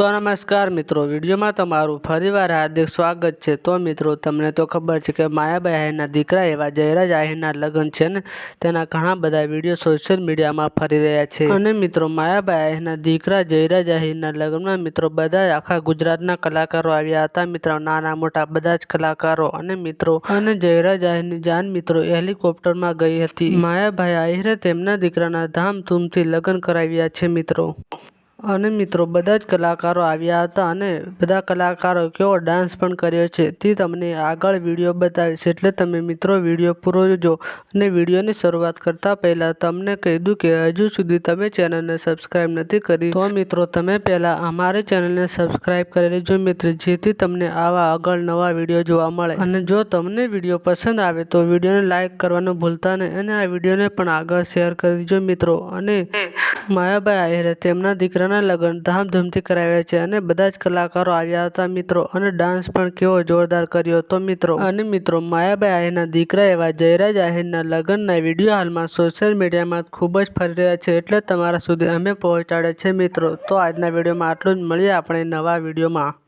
તો નમસ્કાર મિત્રો, વિડીયોમાં તમારું ફરીવાર હાર્દિક સ્વાગત છે। તો મિત્રો, તમને તો ખબર છે કે માયાભાઈ આહિરના દીકરા એવા જયરાજ આહિરના લગ્ન છે ને તેના ઘણા બધા વિડીયો સોશિયલ મીડિયામાં ફરી રહ્યા છે। અને મિત્રો, માયાભાઈ આહિરના દીકરા જયરાજ આહિરના લગ્નમાં મિત્રો બધા આખા ગુજરાતના કલાકારો આવ્યા હતા। મિત્રો, નાના મોટા બધા જ કલાકારો અને મિત્રો અને જયરાજ આહિરની જાન મિત્રો હેલિકોપ્ટરમાં ગઈ હતી। માયાભાઈ આહિરે તેમના દીકરાના ધામધૂમથી લગ્ન કરાવ્યા છે મિત્રો। અને મિત્રો બધા જ કલાકારો આવ્યા હતા અને બધા કલાકારો કેવો ડાન્સ પણ કર્યો છે તે તમને આગળ વિડીયો બતાવીશ, એટલે તમે મિત્રો વિડીયો પૂરો જોજો। અને વિડીયોની શરૂઆત કરતા પહેલા તમને કહી દઉં કે હજુ સુધી તમે ચેનલને સબસ્ક્રાઇબ નથી કરી તો મિત્રો તમે પહેલા અમારી ચેનલને સબસ્ક્રાઇબ કરી લેજો મિત્રો, જેથી તમને આવા આગળ નવા વિડીયો જોવા મળે। અને જો તમને વિડીયો પસંદ આવે તો વિડીયોને લાઇક કરવાનું ભૂલતા નહીં અને આ વિડીયોને પણ આગળ શેર કરી દેજો મિત્રો। અને માયાભાઈ આહિરે તેમના દીકરાના લગ્ન ધામધૂમથી કરાવ્યા છે અને બધા જ કલાકારો આવ્યા હતા મિત્રો, અને ડાન્સ પણ કેવો જોરદાર કર્યો તો મિત્રો। અને મિત્રો, માયાભાઈ આહિરના દીકરા એવા જયરાજ આહિરના લગ્નના વિડીયો હાલમાં સોશિયલ મીડિયામાં ખૂબ જ ફરી રહ્યા છે, એટલે તમારા સુધી અમે પહોંચાડે છે મિત્રો। તો આજના વિડીયોમાં આટલું જ, મળીએ આપણે નવા વિડીયોમાં।